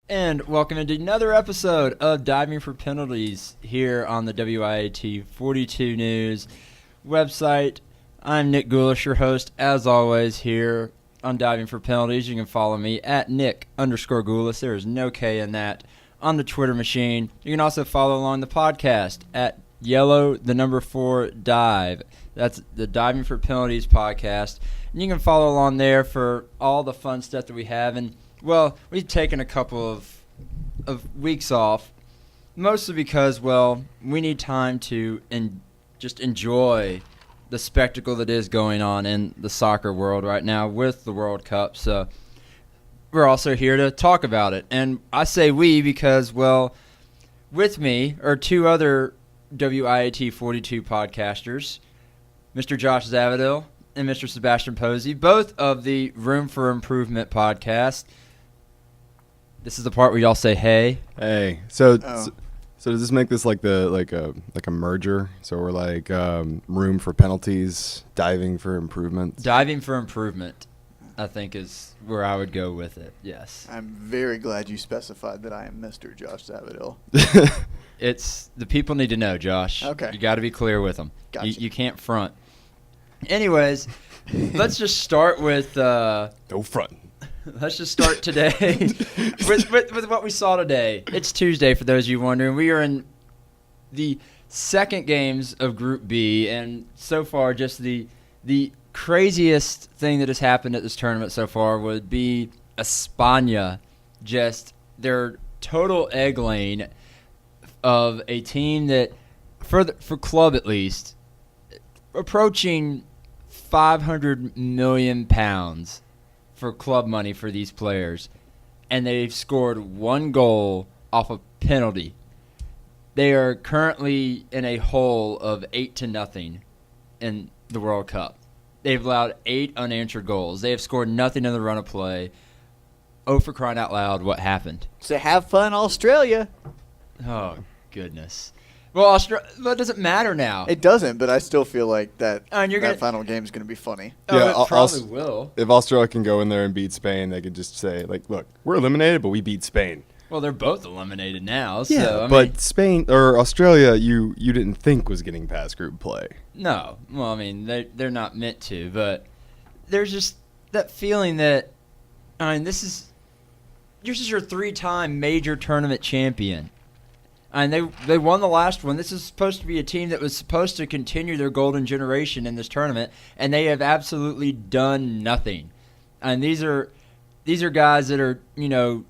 And welcome into another episode of Diving for Penalties here on the WIAT 42 News website. I'm Nick Goulish, your host, as always, here on Diving for Penalties. You can follow me at Nick_Goulish. There is no K in that on the Twitter machine. You can also follow along the podcast at Yellow4Dive. That's the Diving for Penalties podcast. And you can follow along there for all the fun stuff that we have. And well, we've taken a couple of weeks off, mostly because, well, we need time to just enjoy the spectacle that is going on in the soccer world right now with the World Cup. So we're also here to talk about it. And I say we because, well, with me are two other WIAT 42 podcasters, Mr. Josh Zavadil and Mr. Sebastian Posey, both of the Room for Improvement podcast. This is the part where y'all say hey. Hey. So does this make this like a merger? So we're like room for penalties, diving for improvement. Diving for improvement, I think, is where I would go with it. Yes. I'm very glad you specified that I am Mr. Josh Zavadil. It's the people need to know, Josh. Okay. You got to be clear with them. Gotcha. You can't front. Anyways, let's just start with. No front. Let's just start today with what we saw today. It's Tuesday, for those of you wondering. We are in the second games of Group B, and so far just the craziest thing that has happened at this tournament so far would be España, just their total egg laying of a team that, for club at least, approaching £500 million for club money for these players, and they've scored one goal off a penalty. They are currently in a hole of 8-0 in the World Cup. They've allowed 8 unanswered goals. They have scored nothing in the run of play. Oh, for crying out loud, what happened? So have fun, Australia. Oh, goodness. Well, it doesn't matter now. It doesn't, but I still feel like that that final game is going to be funny. Oh, Yeah, it probably will. If Australia can go in there and beat Spain, they could just say, like, look, we're eliminated, but we beat Spain. Well, they're both eliminated now. Yeah, so, but Spain or Australia, you didn't think was getting past group play. No. Well, I mean, they're not meant to, but there's just that feeling that, this is your 3-time major tournament champion. And they won the last one. This is supposed to be a team that was supposed to continue their golden generation in this tournament, and they have absolutely done nothing. And these are guys that are,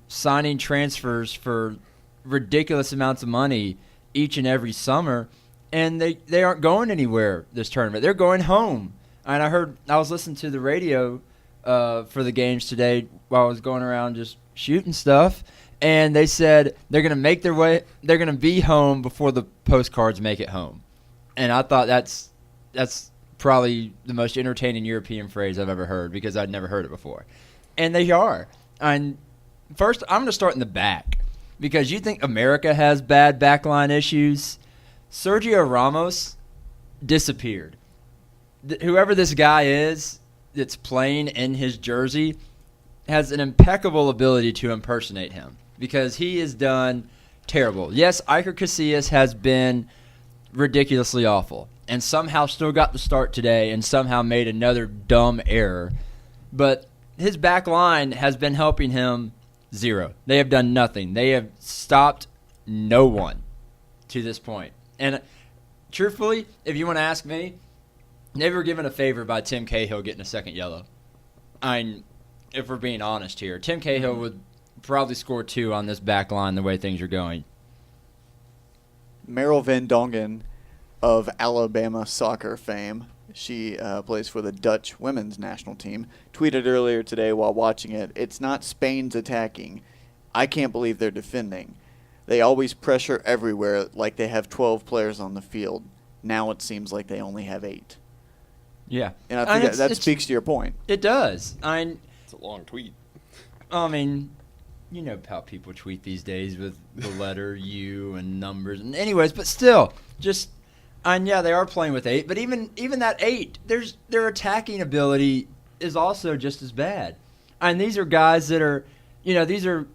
signing transfers for ridiculous amounts of money each and every summer, and they aren't going anywhere this tournament. They're going home. And I was listening to the radio for the games today while I was going around just shooting stuff. And they said they're going to make their way. They're going to be home before the postcards make it home. And I thought that's probably the most entertaining European phrase I've ever heard, because I'd never heard it before. And they are. And first, I'm going to start in the back, because you think America has bad backline issues. Sergio Ramos disappeared. Whoever this guy is that's playing in his jersey has an impeccable ability to impersonate him, because he has done terrible. Yes, Iker Casillas has been ridiculously awful and somehow still got the start today and somehow made another dumb error. But his back line has been helping him zero. They have done nothing. They have stopped no one to this point. And truthfully, if you want to ask me, they were given a favor by Tim Cahill getting a second yellow. If we're being honest here, Tim Cahill would probably score 2 on this back line the way things are going. Meryl Van Dongen of Alabama soccer fame, she plays for the Dutch women's national team, tweeted earlier today while watching it, "It's not Spain's attacking. I can't believe they're defending. They always pressure everywhere like they have 12 players on the field. Now it seems like they only have 8. Yeah. And I think that speaks to your point. It does. It's a long tweet. You know how people tweet these days with the letter U and numbers. And anyways, but still, just, yeah, they are playing with 8. But even that 8, their attacking ability is also just as bad. And these are guys that are, these are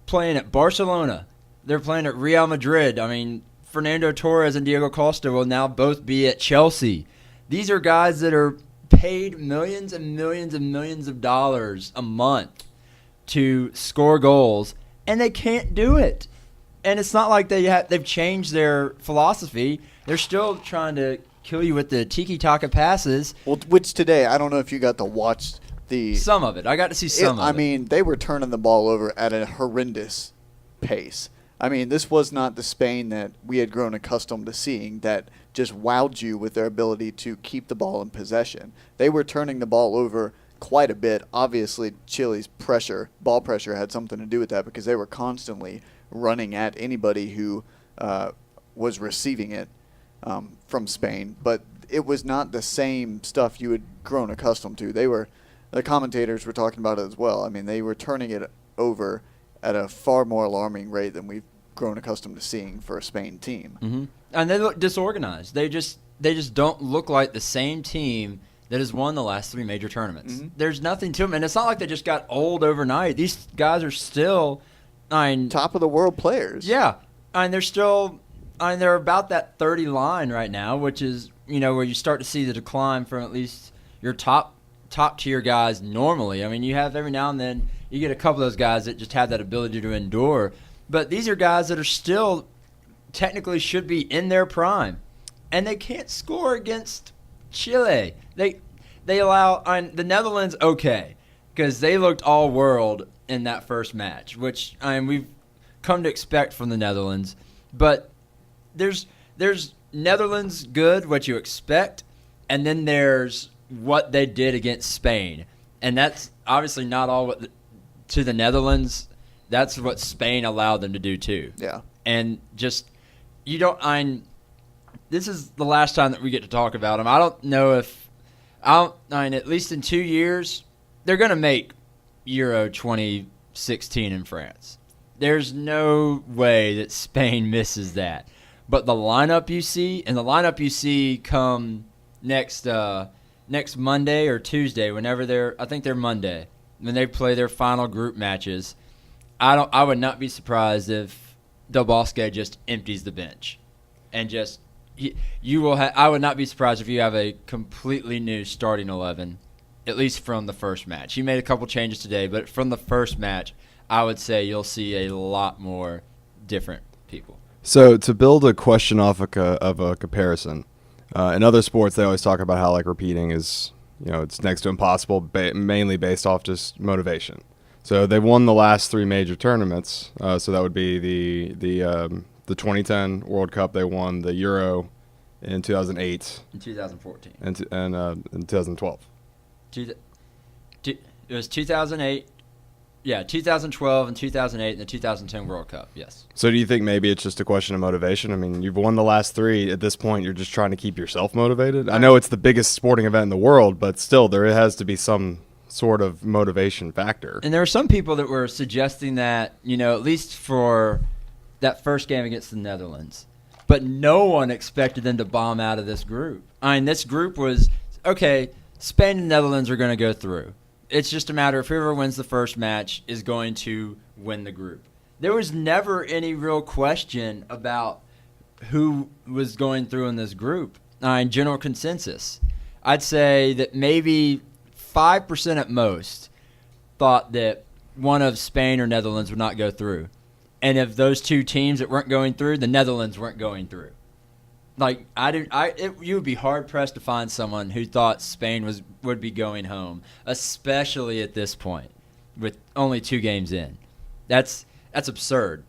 playing at Barcelona. They're playing at Real Madrid. I mean, Fernando Torres and Diego Costa will now both be at Chelsea. These are guys that are paid millions and millions and millions of dollars a month to score goals, and they can't do it. And it's not like they've changed their philosophy. They're still trying to kill you with the tiki-taka passes. Well, which today, I don't know if you got to watch some of it. I got to see some of it. I mean, they were turning the ball over at a horrendous pace. I mean, this was not the Spain that we had grown accustomed to seeing that just wowed you with their ability to keep the ball in possession. They were turning the ball over quite a bit. Obviously, Chile's ball pressure had something to do with that because they were constantly running at anybody who was receiving it from Spain. But it was not the same stuff you had grown accustomed to. The commentators were talking about it as well. I mean, they were turning it over at a far more alarming rate than we've grown accustomed to seeing for a Spain team. Mm-hmm. And they look disorganized. They just don't look like the same team that has won the last 3 major tournaments. Mm-hmm. There's nothing to them, and it's not like they just got old overnight. These guys are still, top of the world players. Yeah, and they're about that 30 line right now, which is where you start to see the decline from at least your top tier guys normally. I mean, you have every now and then you get a couple of those guys that just have that ability to endure, but these are guys that are still technically should be in their prime, and they can't score against Chile. They allow the Netherlands because they looked all world in that first match, which we've come to expect from the Netherlands. But there's Netherlands good, what you expect, and then there's what they did against Spain, and that's obviously not all to the Netherlands. That's what Spain allowed them to do too. Yeah, and just this is the last time that we get to talk about them. I don't know if at least in 2 years they're going to make Euro 2016 in France. There's no way that Spain misses that. But the lineup you see come next Monday or Tuesday, I think they're Monday, when they play their final group matches. I would not be surprised if Del Bosque just empties the bench, and just I would not be surprised if you have a completely new starting 11, at least from the first match. He made a couple changes today, but from the first match, I would say you'll see a lot more different people. So to build a question off of a comparison, in other sports they always talk about how repeating is it's next to impossible, mainly based off just motivation. So they've won the last 3 major tournaments. So that would be the 2010 World Cup. They won the Euro in 2008. In 2014. And in 2012. It was 2008. Yeah, 2012 and 2008 and the 2010 World Cup, yes. So do you think maybe it's just a question of motivation? I mean, you've won the last 3. At this point, you're just trying to keep yourself motivated? I know it's the biggest sporting event in the world, but still, there has to be some sort of motivation factor. And there were some people that were suggesting that, at least for that first game against the Netherlands, but no one expected them to bomb out of this group. This group was, Spain and Netherlands are going to go through. It's just a matter of whoever wins the first match is going to win the group. There was never any real question about who was going through in this group. General consensus. I'd say that maybe 5% at most thought that one of Spain or Netherlands would not go through. And of those 2 teams that weren't going through, the Netherlands weren't going through. You would be hard pressed to find someone who thought Spain would be going home, especially at this point, with only 2 games in. That's absurd,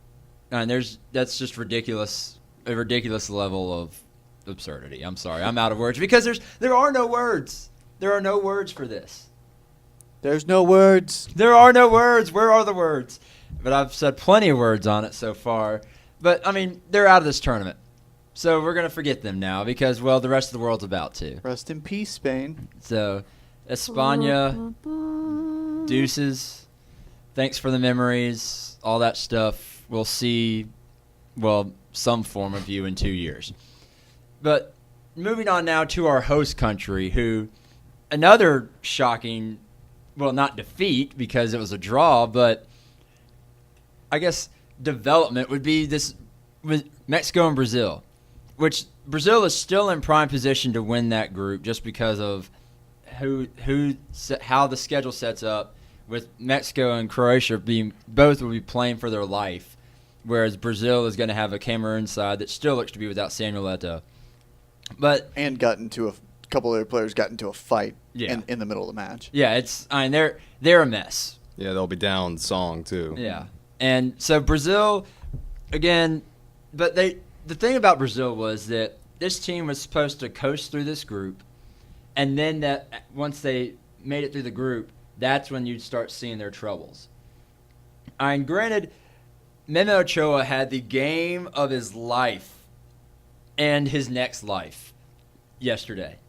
and that's just ridiculous. A ridiculous level of absurdity. I'm sorry, I'm out of words because there are no words. There are no words for this. There's no words. There are no words. Where are the words? But I've said plenty of words on it so far. But they're out of this tournament. So we're going to forget them now because, the rest of the world's about to. Rest in peace, Spain. So, España, deuces, thanks for the memories, all that stuff. We'll see, some form of you in 2 years. But moving on now to our host country, who, another shocking, not defeat because it was a draw, but I guess, development would be this with Mexico and Brazil, which Brazil is still in prime position to win that group just because of how the schedule sets up, with Mexico and Croatia both will be playing for their life, whereas Brazil is going to have a Cameroon side that still looks to be without Samuel Eto'o. And a couple of their players got into a fight in the middle of the match. Yeah, they're a mess. Yeah, they'll be down Song too. Yeah, and so Brazil, again, but the thing about Brazil was that this team was supposed to coast through this group, and then that once they made it through the group, that's when you'd start seeing their troubles. And granted, Memo Ochoa had the game of his life and his next life yesterday.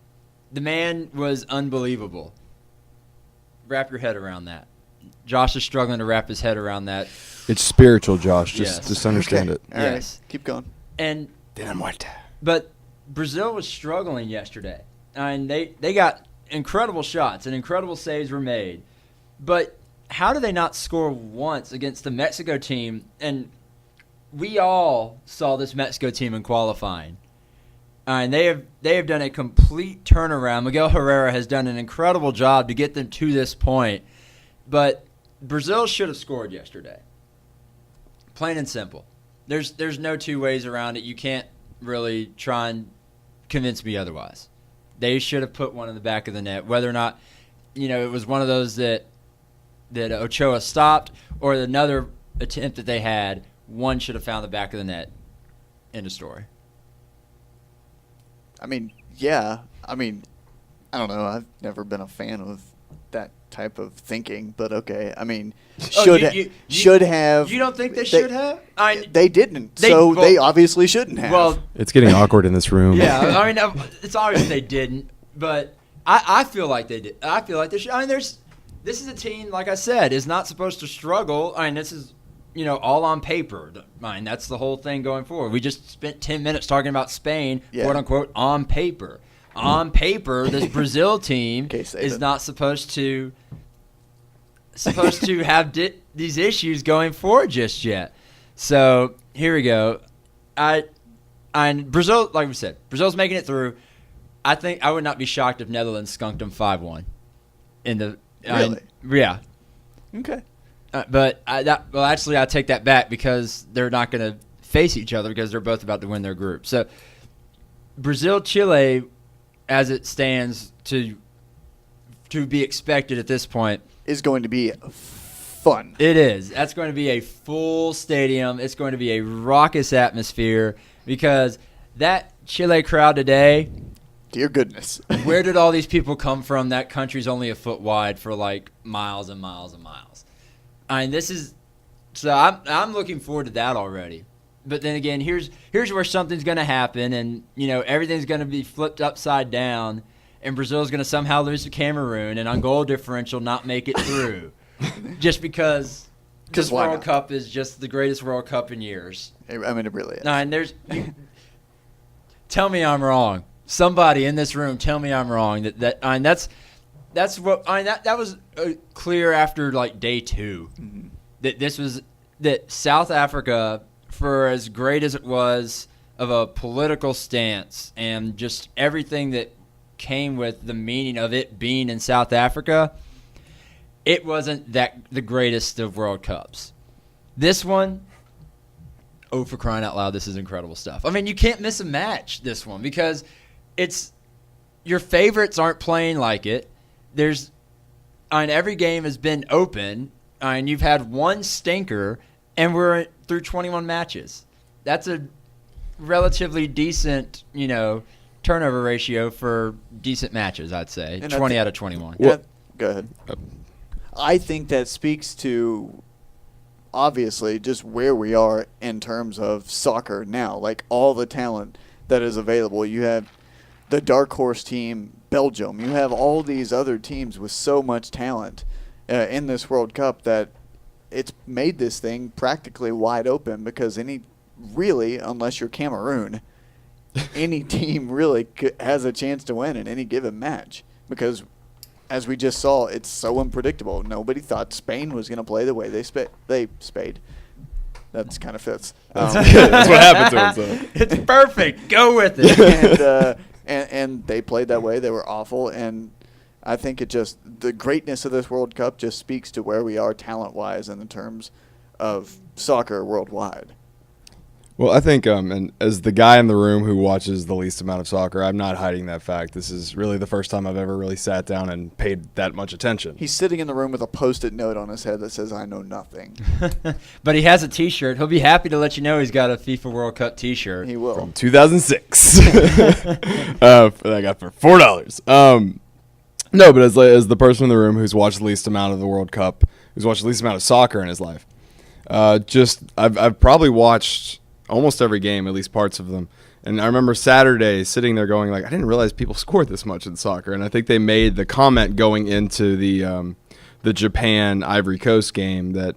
The man was unbelievable. Wrap your head around that. Josh is struggling to wrap his head around that. It's spiritual, Josh. Just understand it. All right, keep going. And De la muerte. But Brazil was struggling yesterday. And they got incredible shots and incredible saves were made. But how do they not score once against the Mexico team? And we all saw this Mexico team in qualifying. And they have done a complete turnaround. Miguel Herrera has done an incredible job to get them to this point. But Brazil should have scored yesterday. Plain and simple. There's no two ways around it. You can't really try and convince me otherwise. They should have put one in the back of the net. Whether or not, it was one of those that Ochoa stopped, or another attempt that they had, one should have found the back of the net. End of story. I mean, yeah. I don't know. I've never been a fan of that type of thinking, but okay. I mean, should have. You don't think they should have? They didn't, they obviously shouldn't have. Well, it's getting awkward in this room. Yeah, it's obvious they didn't, but I feel like they did. I feel like they should. This is a team, like I said, is not supposed to struggle. This is, all on paper. That's the whole thing going forward. We just spent 10 minutes talking about Spain, quote unquote, on paper. On paper, this Brazil team is not supposed to have these issues going forward just yet. So here we go. Brazil, like we said, Brazil's making it through. I think I would not be shocked if Netherlands skunked them 5-1 in the. Really? Yeah. Okay. But actually, I take that back because they're not going to face each other because they're both about to win their group. So Brazil, Chile, as it stands to be expected at this point, is going to be fun. It is. That's going to be a full stadium. It's going to be a raucous atmosphere because that Chile crowd today. Dear goodness. Where did all these people come from? That country's only a foot wide for like miles and miles and miles. I'm looking forward to that already. But then again, here's where something's going to happen, and everything's going to be flipped upside down, and Brazil's going to somehow lose to Cameroon, and on goal differential not make it through, just because this World Cup is just the greatest World Cup in years. It really is. No, and tell me I'm wrong. Somebody in this room, tell me I'm wrong. That was clear after like day 2. Mm-hmm. That South Africa, for as great as it was of a political stance and just everything that came with the meaning of it being in South Africa, it wasn't the greatest of World Cups. This one, for crying out loud, this is incredible stuff. You can't miss a match this one because it's your favorites aren't playing like it. Every game has been open, and you've had one stinker, and we're through 21 matches. That's a relatively decent, turnover ratio for decent matches, I'd say. And 20 out of 21. Go ahead. I think that speaks to, obviously, just where we are in terms of soccer now. Like, all the talent that is available. You have the dark horse team, Belgium. You have all these other teams with so much talent in this World Cup that it's made this thing practically wide open because unless you're Cameroon, any team really has a chance to win in any given match because, as we just saw, it's so unpredictable. Nobody thought Spain was going to play the way they That's kind of fits. That's what happened to him. So. It's perfect. Go with it. And they played that way. They were awful. And I think the greatness of this World Cup just speaks to where we are talent-wise in the terms of soccer worldwide. Well, I think, and as the guy in the room who watches the least amount of soccer, I'm not hiding that fact. This is really the first time I've ever really sat down and paid that much attention. He's sitting in the room with a Post-it note on his head that says, "I know nothing." But he has a T-shirt. He'll be happy to let you know he's got a FIFA World Cup T-shirt. He will. From 2006. That I got for $4. No, but as the person in the room who's watched the least amount of the World Cup, who's watched the least amount of soccer in his life, I've probably watched almost every game, at least parts of them. And I remember Saturday sitting there going like, I didn't realize people scored this much in soccer. And I think they made the comment going into the Japan Ivory Coast game that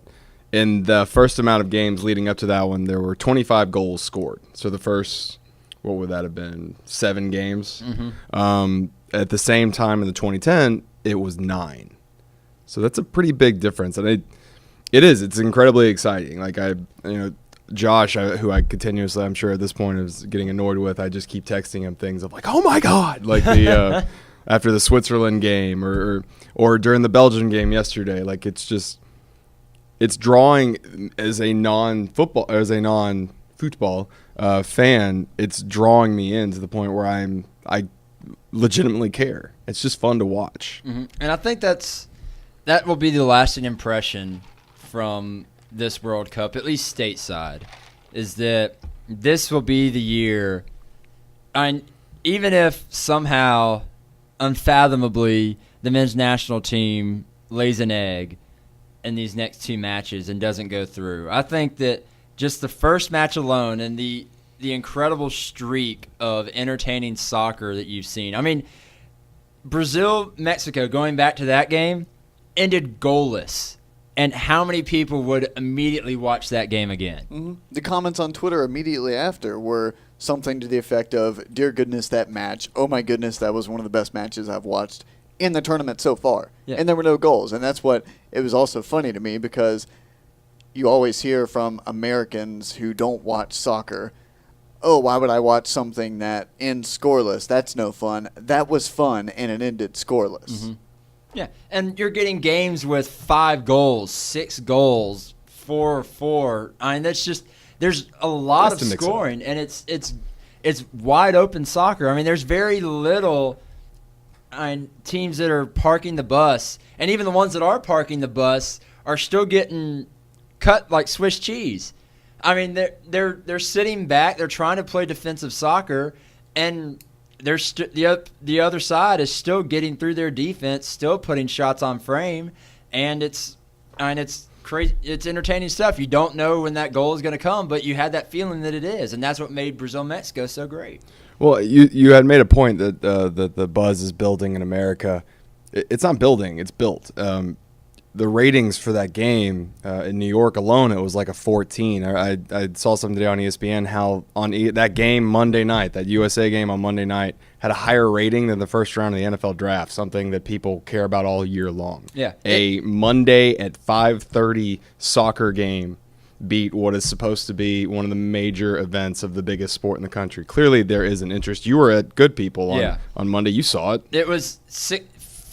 in the first amount of games leading up to that one, there were 25 goals scored. So the first, what would that have been, 7 games? Mm-hmm. At the same time in the 2010, it was 9. So that's a pretty big difference. And it's incredibly exciting. Like Josh, who I continuously, I'm sure at this point is getting annoyed with, I just keep texting him things of like, oh my God, like the after the Switzerland game or during the Belgian game yesterday. Like it's drawing as a non-football fan. It's drawing me in to the point where I legitimately care. It's just fun to watch. Mm-hmm. And I think that will be the lasting impression from this World Cup, at least stateside, is that this will be the year. Even if somehow, unfathomably, the men's national team lays an egg in these next 2 matches and doesn't go through, I think that just the first match alone and the incredible streak of entertaining soccer that you've seen. I mean, Brazil, Mexico, going back to that game, ended goalless. And how many people would immediately watch that game again? Mm-hmm. The comments on Twitter immediately after were something to the effect of, "Dear goodness, that match. Oh my goodness, that was one of the best matches I've watched in the tournament so far." Yeah. And there were no goals. And that's what it was also funny to me, because you always hear from Americans who don't watch soccer, "Oh, why would I watch something that ends scoreless? That's no fun." That was fun, and it ended scoreless. Mm-hmm. Yeah, and you're getting games with 5 goals, 6 goals, 4-4. I mean, that's just there's a lot of scoring, and it's wide open soccer. I mean, there's very little teams that are parking the bus, and even the ones that are parking the bus are still getting cut like Swiss cheese. I mean, they're sitting back, they're trying to play defensive soccer, and the other side is still getting through their defense, still putting shots on frame, and it's crazy. It's entertaining stuff. You don't know when that goal is going to come, but you had that feeling that it is, and that's what made Brazil-Mexico so great. Well, you had made a point that the buzz is building in America. It's not building; it's built. The ratings for that game in New York alone, it was like a 14. I saw something today on ESPN how that game Monday night, that USA game on Monday night, had a higher rating than the first round of the NFL draft, something that people care about all year long. Yeah. A Monday at 5:30 soccer game beat what is supposed to be one of the major events of the biggest sport in the country. Clearly there is an interest. You were at Good People on Monday. You saw it. It was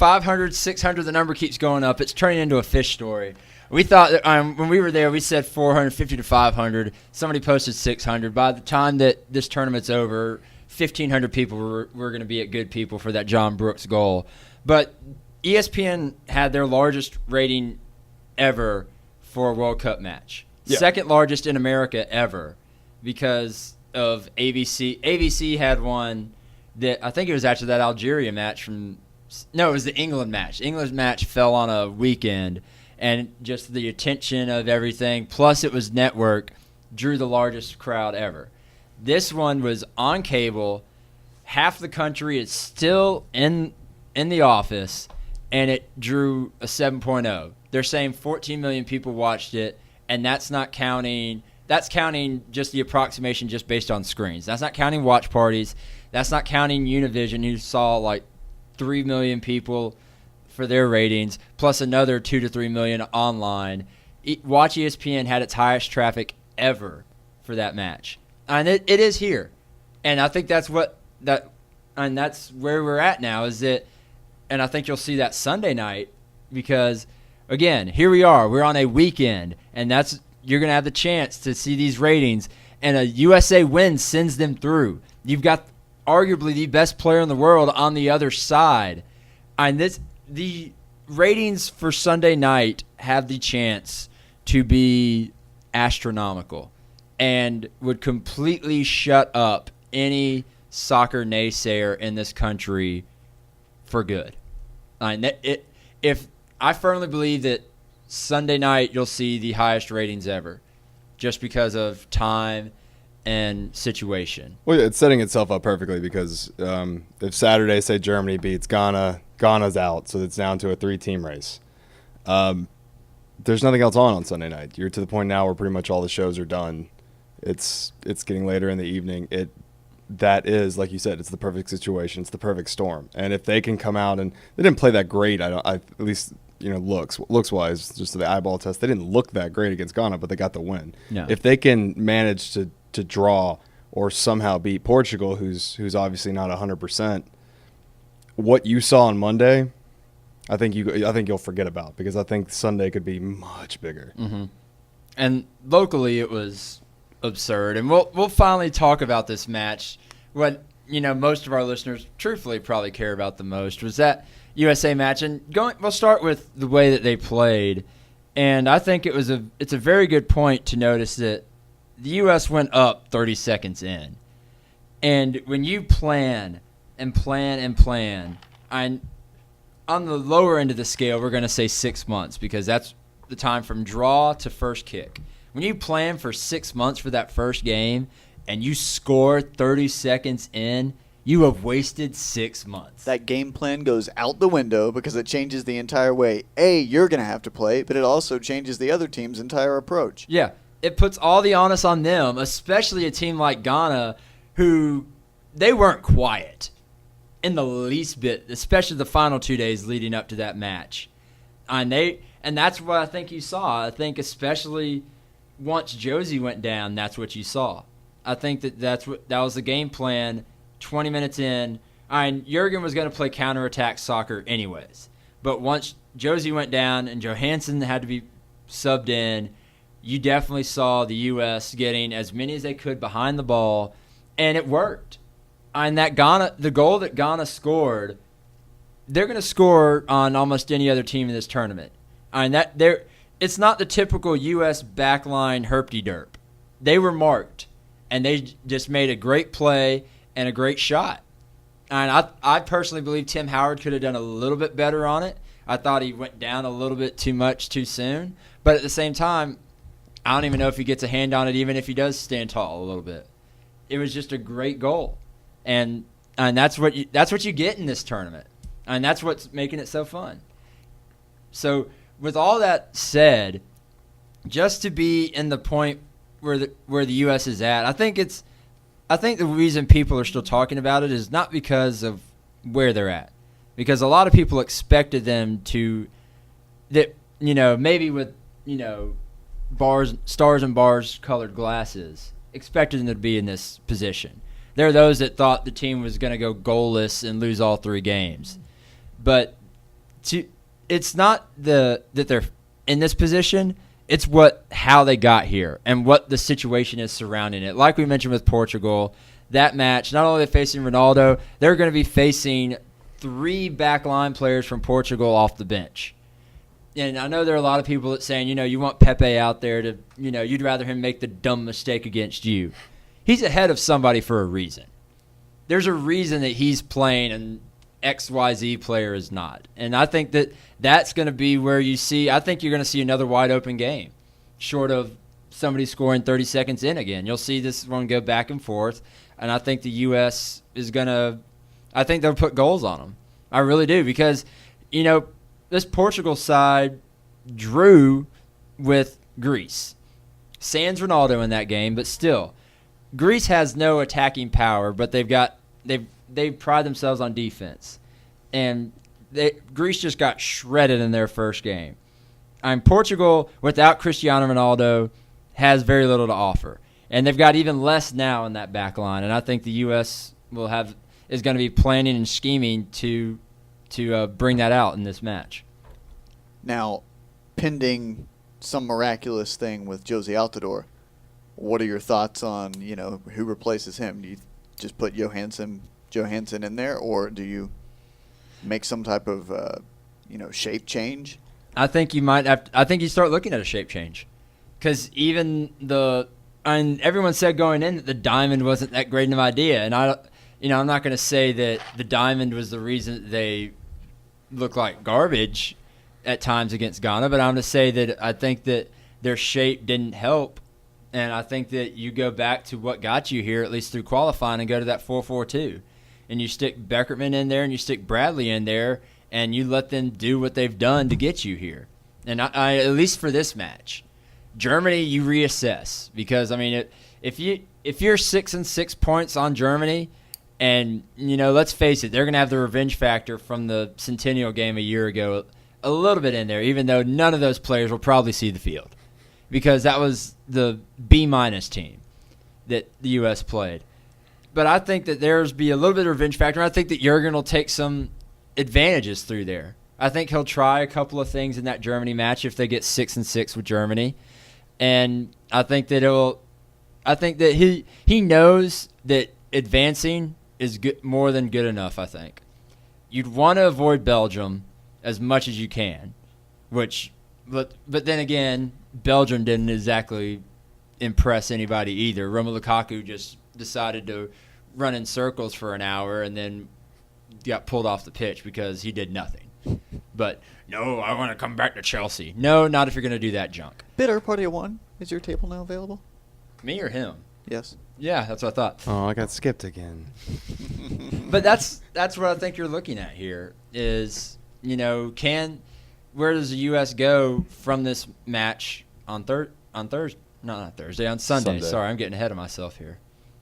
500, 600, the number keeps going up. It's turning into a fish story. We thought that when we were there, we said 450 to 500. Somebody posted 600. By the time that this tournament's over, 1,500 people were going to be at Good People for that John Brooks goal. But ESPN had their largest rating ever for a World Cup match. Yeah. Second largest in America ever because of ABC. ABC had one that I think it was after that Algeria match it was the England match. England's match fell on a weekend, and just the attention of everything, plus it was network, drew the largest crowd ever. This one was on cable. Half the country is still in the office, and it drew a 7.0. They're saying 14 million people watched it, and that's counting just the approximation just based on screens. That's not counting watch parties. That's not counting Univision, who saw like 3 million people for their ratings, plus another 2 to 3 million online. Watch ESPN had its highest traffic ever for that match. And it is here. And I think that's that's where we're at now is that, and I think you'll see that Sunday night because, again, here we are. We're on a weekend, and you're going to have the chance to see these ratings, and a USA win sends them through. You've got arguably the best player in the world on the other side. And the ratings for Sunday night have the chance to be astronomical and would completely shut up any soccer naysayer in this country for good. If I firmly believe that Sunday night you'll see the highest ratings ever just because of time and situation. Well, it's setting itself up perfectly because if Saturday, say Germany beats Ghana, Ghana's out, so it's down to a 3-team race. There's nothing else on Sunday night. You're to the point now where pretty much all the shows are done. It's getting later in the evening. That is, like you said, it's the perfect situation. It's the perfect storm. And if they can come out and they didn't play that great, at least looks wise, just the eyeball test, they didn't look that great against Ghana, but they got the win. No. If they can manage to draw or somehow beat Portugal, who's obviously not 100%, what you saw on Monday, I think you'll forget about because I think Sunday could be much bigger. Mm-hmm. And locally, it was absurd. And we'll finally talk about this match. What most of our listeners truthfully probably care about the most was that USA match. And we'll start with the way that they played. And I think it's a very good point to notice that the U.S. went up 30 seconds in. And when you plan and plan and plan, on the lower end of the scale, we're going to say 6 months because that's the time from draw to first kick. When you plan for 6 months for that first game and you score 30 seconds in, you have wasted 6 months. That game plan goes out the window because it changes the entire way, you're going to have to play, but it also changes the other team's entire approach. Yeah. It puts all the onus on them, especially a team like Ghana, who they weren't quiet in the least bit, especially the final 2 days leading up to that match. And that's what I think you saw. I think especially once Josie went down, that's what you saw. I think that was the game plan 20 minutes in. Jurgen was going to play counterattack soccer anyways. But once Josie went down and Johansson had to be subbed in, you definitely saw the U.S. getting as many as they could behind the ball, and it worked. And the goal that Ghana scored, they're going to score on almost any other team in this tournament. It's not the typical U.S. backline herpty-derp. They were marked, and they just made a great play and a great shot. And I personally believe Tim Howard could have done a little bit better on it. I thought he went down a little bit too much too soon. But at the same time, I don't even know if he gets a hand on it, even if he does stand tall a little bit. It was just a great goal, and that's what you get in this tournament, and that's what's making it so fun. So, with all that said, just to be in the point where the U.S. is at, I think the reason people are still talking about it is not because of where they're at, because a lot of people expected them to, maybe with stars and bars colored glasses, expected them to be in this position. There are those that thought the team was going to go goalless and lose all 3 games. But it's not that they're in this position, it's how they got here and what the situation is surrounding it. Like we mentioned with Portugal, that match, not only are they facing Ronaldo, they're going to be facing 3 backline players from Portugal off the bench. And I know there are a lot of people that saying, you want Pepe out there to, you'd rather him make the dumb mistake against you. He's ahead of somebody for a reason. There's a reason that he's playing and XYZ player is not. And I think that's going to be where I think you're going to see another wide open game, short of somebody scoring 30 seconds in again. You'll see this one go back and forth. And I think the U.S. I think they'll put goals on them. I really do because, this Portugal side drew with Greece. Sans Ronaldo in that game, but still, Greece has no attacking power, but they pride themselves on defense, and Greece just got shredded in their first game. Portugal without Cristiano Ronaldo has very little to offer. And they've got even less now in that back line. And I think the U.S. is going to be planning and scheming to bring that out in this match. Now, pending some miraculous thing with Josie Altidore, what are your thoughts on, who replaces him? Do you just put Johansson in there, or do you make some type of shape change? I think you might have. I think you start looking at a shape change, because even everyone said going in that the diamond wasn't that great of an idea, and I'm not going to say that the diamond was the reason that they look like garbage at times against Ghana, but I'm going to say that I think that their shape didn't help. And I think that you go back to what got you here, at least through qualifying, and go to that 4-4-2. And you stick Beckerman in there and you stick Bradley in there, and you let them do what they've done to get you here. And I at least for this match. Germany, you reassess. Because, if you're 6 points on Germany, and, let's face it, they're going to have the revenge factor from the Centennial game a year ago a little bit in there, even though none of those players will probably see the field. Because that was the B- team that the U.S. played. But I think that there's be a little bit of revenge factor. I think that Jurgen will take some advantages through there. I think he'll try a couple of things in that Germany match if they get 6-6 with Germany. And I think that he knows that advancing is more than good enough, I think. You'd want to avoid Belgium as much as you can, but then again, Belgium didn't exactly impress anybody either. Romelu Lukaku just decided to run in circles for an hour and then got pulled off the pitch because he did nothing. But, no, I want to come back to Chelsea. No, not if you're going to do that junk. Bidder Party of One, is your table now available? Me or him? Yes. Yeah, that's what I thought. Oh, I got skipped again. But that's what I think you're looking at here is, where does the U.S. go from this match on Thursday? Not Thursday, on Sunday. Sorry, I'm getting ahead of myself here.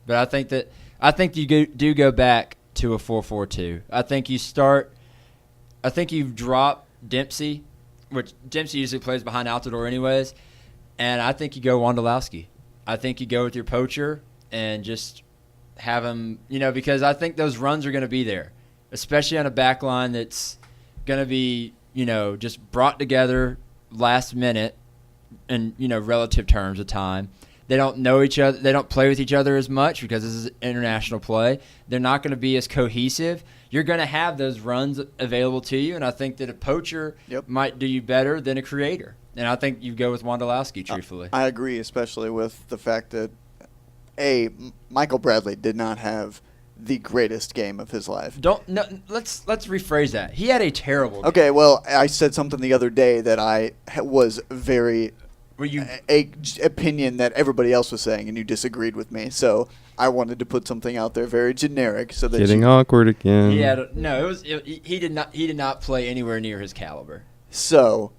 But I think you do go back to a 4-4-2. I think you drop Dempsey, which Dempsey usually plays behind Altidore anyways, and I think you go Wondolowski. I think you go with your poacher and just have him, because I think those runs are going to be there, especially on a back line that's going to be, just brought together last minute in, relative terms of time. They don't know each other. They don't play with each other as much because this is international play. They're not going to be as cohesive. You're going to have those runs available to you, and I think that a poacher might do you better than a creator. And I think you go with Wondolowski, truthfully. I agree, especially with the fact that, Michael Bradley did not have the greatest game of his life. Let's rephrase that. He had a terrible game. Okay, well, I said something the other day that I was very opinion that everybody else was saying, and you disagreed with me. So I wanted to put something out there very generic, so that getting awkward again. He did not play anywhere near his caliber. So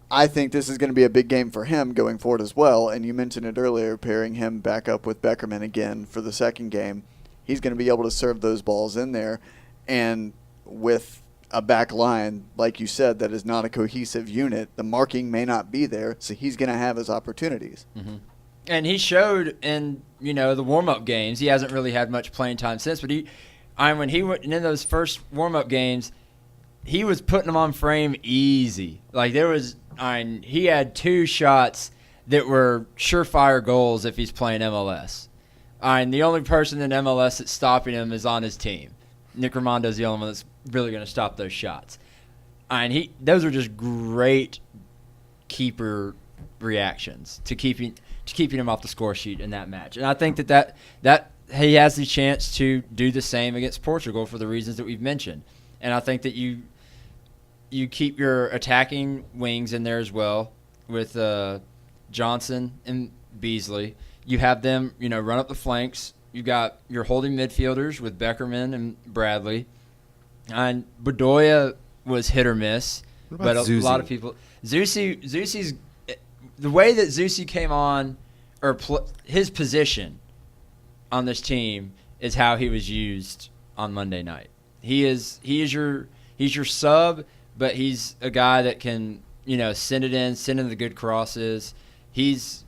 I think this is going to be a big game for him going forward as well. And you mentioned it earlier, pairing him back up with Beckerman again for the second game. He's going to be able to serve those balls in there, and with a back line, like you said, that is not a cohesive unit, the marking may not be there, so he's going to have his opportunities. Mm-hmm. And he showed in, the warm-up games. He hasn't really had much playing time since, but when he went in those first warm-up games, he was putting them on frame easy. Like he had 2 shots that were surefire goals if he's playing MLS. And the only person in MLS that's stopping him is on his team. Nick Ramondo's the only one that's really going to stop those shots. And those are just great keeper reactions to keeping him off the score sheet in that match. And I think that he has the chance to do the same against Portugal for the reasons that we've mentioned. And I think that you keep your attacking wings in there as well with Johnson and Beasley. You have them, run up the flanks. You got your holding midfielders with Beckerman and Bradley. And Bedoya was hit or miss. But a lot of people – Zusi's – the way that Zusi came on, or his position on this team is how he was used on Monday night. He's your sub, but he's a guy that can, send in the good crosses. He's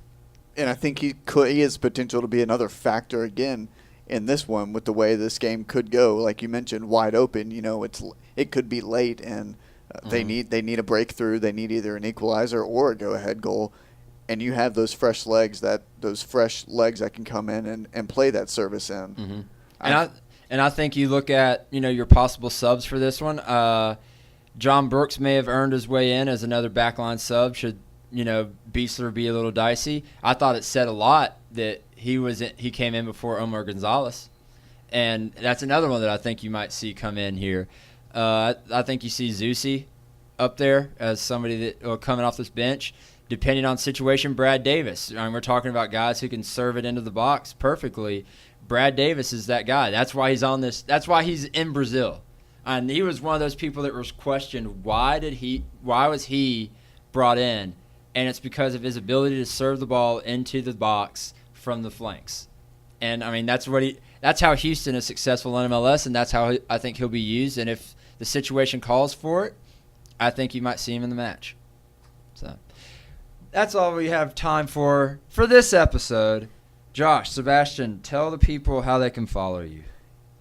And I think he has potential to be another factor again in this one with the way this game could go. Like you mentioned, wide open. It could be late, and they need a breakthrough. They need either an equalizer or a go-ahead goal. And you have those fresh legs that can come in and play that service in. Mm-hmm. And I think you look at your possible subs for this one. John Brooks may have earned his way in as another backline sub. Should Beasler be a little dicey? I thought it said a lot that he came in before Omar Gonzalez, and that's another one that I think you might see come in here. I think you see Zusi up there as somebody that coming off this bench. Depending on situation, Brad Davis. We're talking about guys who can serve it into the box perfectly. Brad Davis is that guy. That's why he's on this. That's why he's in Brazil. And he was one of those people that was questioned, why was he brought in? And it's because of his ability to serve the ball into the box from the flanks. And that's how Houston is successful in MLS, and that's how I think he'll be used. And if the situation calls for it, I think you might see him in the match. So that's all we have time for this episode. Josh, Sebastian, tell the people how they can follow you.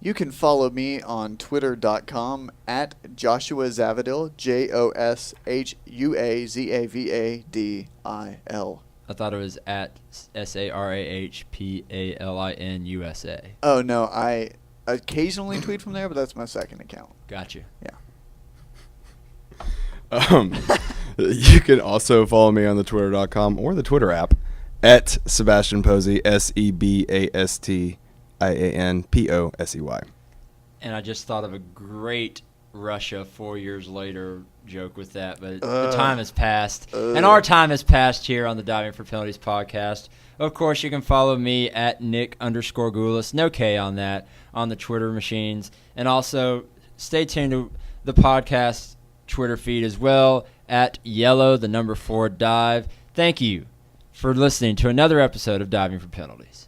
You can follow me on twitter.com at Joshua Zavadil, JOSHUAZAVADIL. I thought it was at SARAHPALINUSA. Oh, no, I occasionally tweet from there, but that's my second account. Got you. Yeah. You can also follow me on the twitter.com or the Twitter app at Sebastian Posey, SEBASTIANPOSEY. And I just thought of a great Russia 4 years later joke with that, but the time has passed. And our time has passed here on the Diving for Penalties podcast. Of course, you can follow me at Nick_Goulas, no K on that, on the Twitter machines. And also, stay tuned to the podcast Twitter feed as well at yellow, the number 4 dive. Thank you for listening to another episode of Diving for Penalties.